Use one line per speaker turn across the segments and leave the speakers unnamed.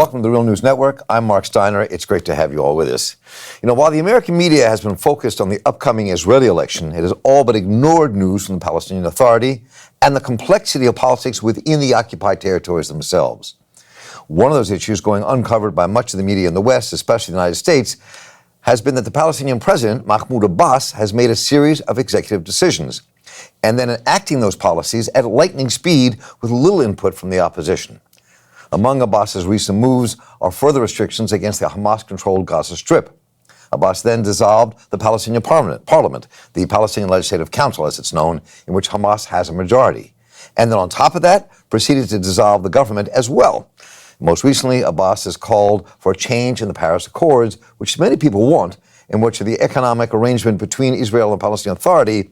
welcome to the Real News Network. I'm Mark Steiner. It's great to have you all with us. While the American media has been focused on the upcoming Israeli election, it has all but ignored news from the Palestinian Authority and the complexity of politics within the occupied territories themselves. One of those issues going uncovered by much of the media in the West, especially the United States, has been that the Palestinian president, Mahmoud Abbas, has made a series of executive decisions and then enacting those policies at lightning speed with little input from the opposition. Among Abbas's recent moves are further restrictions against the Hamas-controlled Gaza Strip. Abbas then dissolved the Palestinian parliament, the Palestinian Legislative Council, as it's known, in which Hamas has a majority. And then on top of that, proceeded to dissolve the government as well. Most recently, Abbas has called for a change in the Paris Accords, which many people want, in which the economic arrangement between Israel and the Palestinian Authority,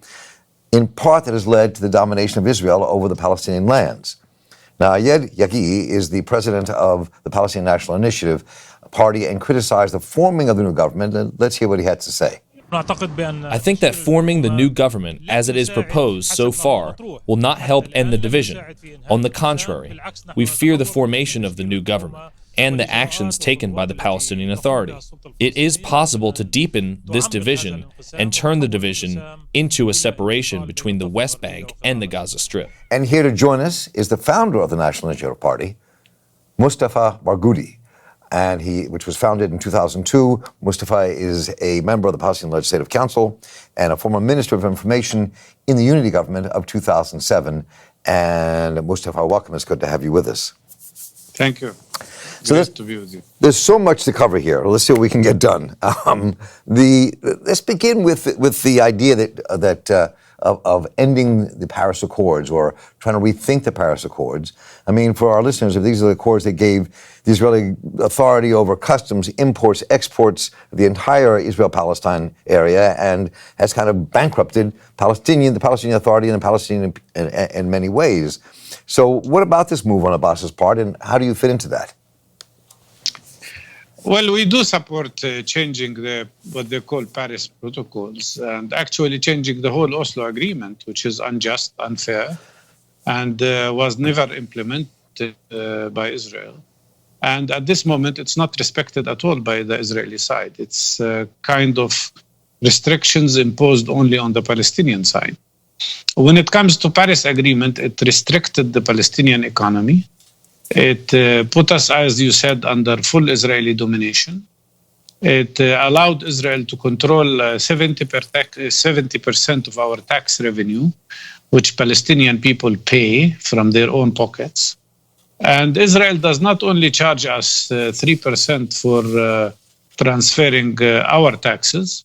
in part that has led to the domination of Israel over the Palestinian lands. Now, Ayed Yaghi is the president of the Palestinian National Initiative Party and criticized the forming of the new government. And let's hear what he had to say.
I think that forming the new government, as it is proposed so far, will not help end the division. On the contrary, we fear the formation of the new government and the actions taken by the Palestinian Authority. It is possible to deepen this division and turn the division into a separation between the West Bank and the Gaza Strip.
And here to join us is the founder of the National Initiative Party, Mustafa Barghouti, which was founded in 2002. Mustafa is a member of the Palestinian Legislative Council and a former Minister of Information in the Unity Government of 2007. And Mustafa, welcome. It's good to have you with us.
Thank you.
So there's so much to cover here. Let's see what we can get done. Let's begin with the idea of ending the Paris Accords or trying to rethink the Paris Accords. I mean, for our listeners, if these are the accords that gave the Israeli Authority over customs, imports, exports, the entire Israel-Palestine area, and has kind of bankrupted the Palestinian Authority and the Palestinian in many ways. So what about this move on Abbas's part, and how do you fit into that?
Well, we do support changing what they call Paris protocols and actually changing the whole Oslo agreement, which is unjust, unfair, and was never implemented by Israel. And at this moment, it's not respected at all by the Israeli side. It's kind of restrictions imposed only on the Palestinian side. When it comes to Paris agreement, it restricted the Palestinian economy. It put us, as you said, under full Israeli domination. It allowed Israel to control 70% of our tax revenue, which Palestinian people pay from their own pockets. And Israel does not only charge us 3% for transferring our taxes,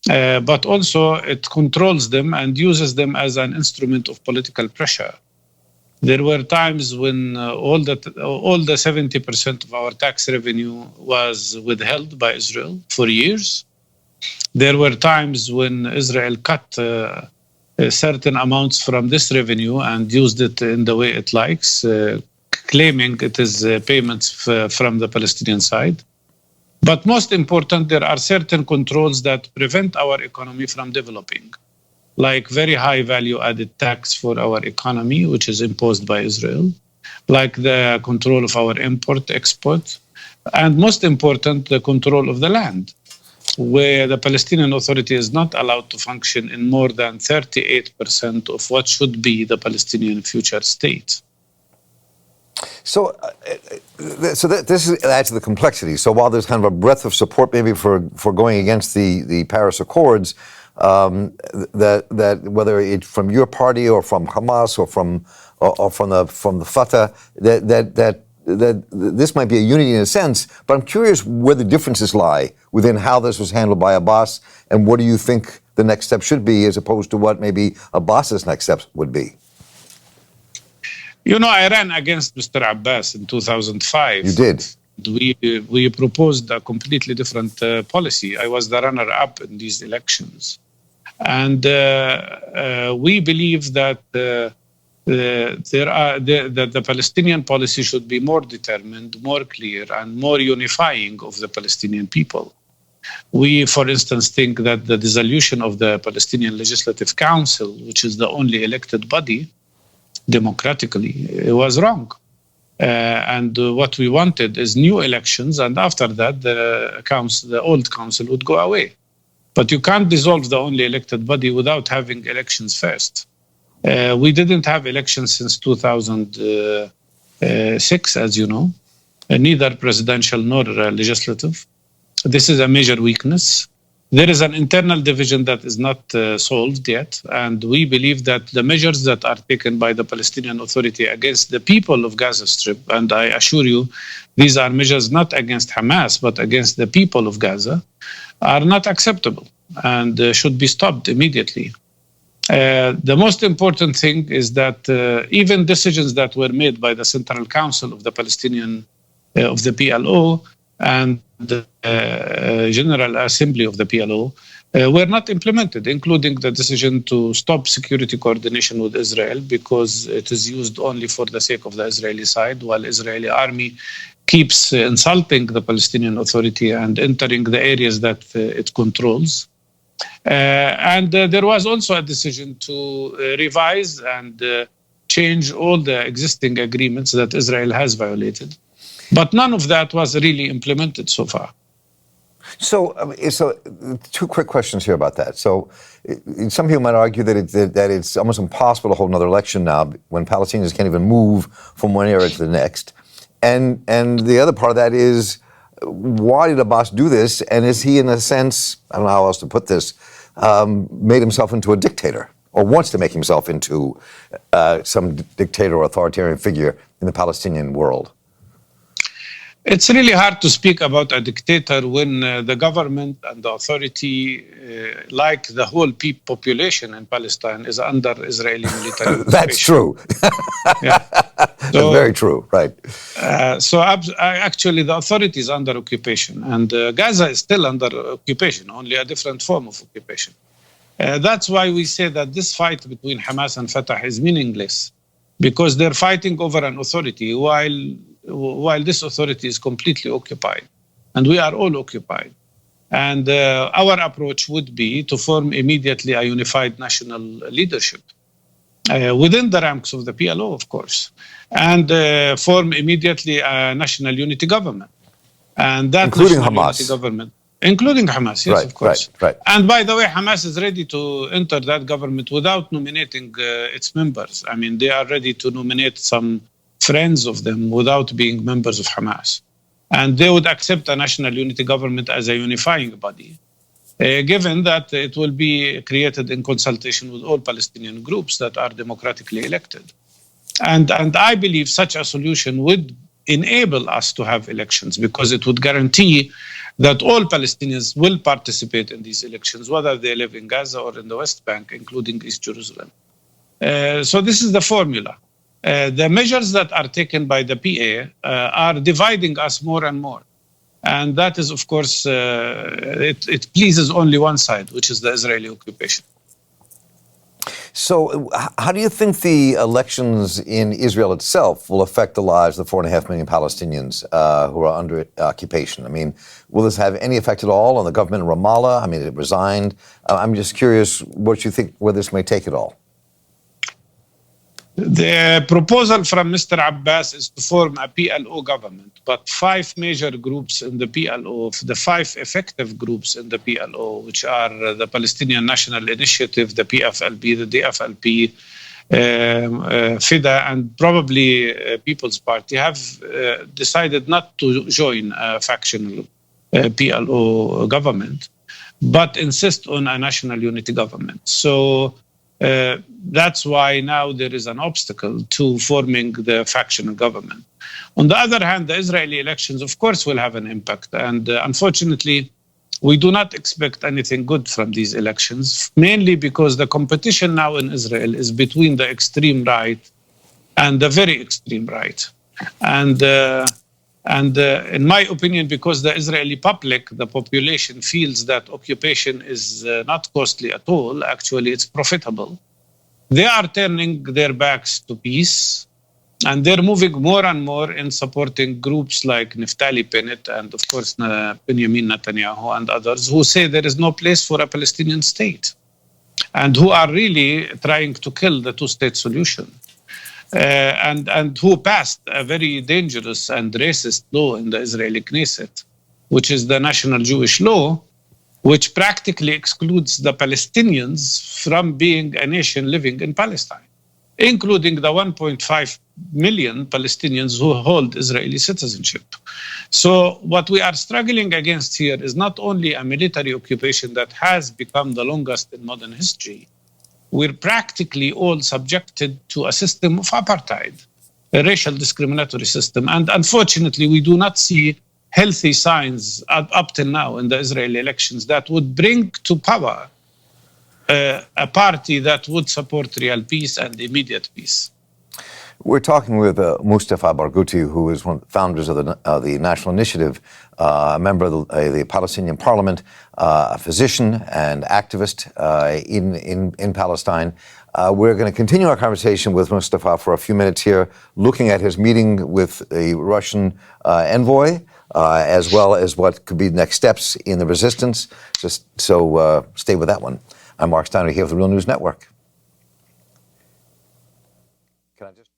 but also it controls them and uses them as an instrument of political pressure. There were times when all the 70% of our tax revenue was withheld by Israel for years. There were times when Israel cut certain amounts from this revenue and used it in the way it likes, claiming it is payments from the Palestinian side. But most important, there are certain controls that prevent our economy from developing, like very high value-added tax for our economy, which is imposed by Israel, like the control of our import-export, and most important, the control of the land, where the Palestinian Authority is not allowed to function in more than 38% of what should be the Palestinian future state.
So this adds to the complexity. So while there's kind of a breadth of support maybe for going against the Paris Accords, that whether it's from your party or from Hamas or from the Fatah, that this might be a unity in a sense, but I'm curious where the differences lie within how this was handled by Abbas, and what do you think the next step should be as opposed to what maybe Abbas's next steps would be?
You know, I ran against Mr. Abbas in 2005.
You did.
We proposed a completely different policy. I was the runner-up in these elections. And we believe that the Palestinian policy should be more determined, more clear, and more unifying of the Palestinian people. We, for instance, think that the dissolution of the Palestinian Legislative Council, which is the only elected body democratically, was wrong. And what we wanted is new elections, and after that, the old council would go away. But you can't dissolve the only elected body without having elections first. We didn't have elections since 2006, as you know, neither presidential nor legislative. This is a major weakness. There is an internal division that is not solved yet, and we believe that the measures that are taken by the Palestinian Authority against the people of Gaza Strip, and I assure you, these are measures not against Hamas, but against the people of Gaza, are not acceptable and should be stopped immediately. The most important thing is that even decisions that were made by the Central Council of the Palestinian, of the PLO, and the General Assembly of the PLO were not implemented, including the decision to stop security coordination with Israel because it is used only for the sake of the Israeli side, while Israeli army keeps insulting the Palestinian Authority and entering the areas that it controls. And there was also a decision to revise and change all the existing agreements that Israel has violated. But none of that was really implemented so far.
So two quick questions here about that. So some people might argue that it's almost impossible to hold another election now when Palestinians can't even move from one area to the next. And the other part of that is, why did Abbas do this? And is he, in a sense, I don't know how else to put this, made himself into a dictator, or wants to make himself into some dictator or authoritarian figure in the Palestinian world?
It's really hard to speak about a dictator when the government and the authority, like the whole population in Palestine, is under Israeli military
That's true.
Yeah.
That's very true, right.
Actually, the authority is under occupation, and Gaza is still under occupation, only a different form of occupation. That's why we say that this fight between Hamas and Fatah is meaningless, because they're fighting over an authority while this authority is completely occupied, and we are all occupied. And our approach would be to form immediately a unified national leadership within the ranks of the PLO, of course, and form immediately a national unity government. And that
including
national
Hamas.
Unity government, including Hamas, yes,
right,
of course.
Right.
And by the way, Hamas is ready to enter that government without nominating its members. I mean, they are ready to nominate some friends of them without being members of Hamas. And they would accept a national unity government as a unifying body, given that it will be created in consultation with all Palestinian groups that are democratically elected. And I believe such a solution would enable us to have elections, because it would guarantee that all Palestinians will participate in these elections, whether they live in Gaza or in the West Bank, including East Jerusalem. So this is the formula. The measures that are taken by the PA are dividing us more and more. And that is, of course, it pleases only one side, which is the Israeli occupation.
So how do you think the elections in Israel itself will affect the lives of the 4.5 million Palestinians who are under occupation? I mean, will this have any effect at all on the government in Ramallah? I mean, it resigned. I'm just curious what you think, where this may take it all.
The proposal from Mr. Abbas is to form a PLO government, but 5 major groups in the PLO, the 5 effective groups in the PLO, which are the Palestinian National Initiative, the PFLP, the DFLP, FIDA, and probably People's Party, have decided not to join a factional PLO government, but insist on a national unity government. So that's why now there is an obstacle to forming the factional government. On the other hand, the Israeli elections, of course, will have an impact. And unfortunately, we do not expect anything good from these elections, mainly because the competition now in Israel is between the extreme right and the very extreme right. And in my opinion, because the Israeli public, the population, feels that occupation is not costly at all, actually it's profitable, they are turning their backs to peace, and they're moving more and more in supporting groups like Naftali Bennett and, of course, Benjamin Netanyahu and others who say there is no place for a Palestinian state and who are really trying to kill the two-state solution. and who passed a very dangerous and racist law in the Israeli Knesset, which is the National Jewish Law, which practically excludes the Palestinians from being a nation living in Palestine, including the 1.5 million Palestinians who hold Israeli citizenship. So what we are struggling against here is not only a military occupation that has become the longest in modern history. We're practically all subjected to a system of apartheid, a racial discriminatory system. And unfortunately, we do not see healthy signs up till now in the Israeli elections that would bring to power a party that would support real peace and immediate peace.
We're talking with Mustafa Barghouti, who is one of the founders of the National Initiative, a member of the Palestinian Parliament, a physician and activist in Palestine. We're going to continue our conversation with Mustafa for a few minutes here, looking at his meeting with the Russian envoy, as well as what could be the next steps in the resistance. So stay with that one. I'm Mark Steiner here with the Real News Network. Can I just...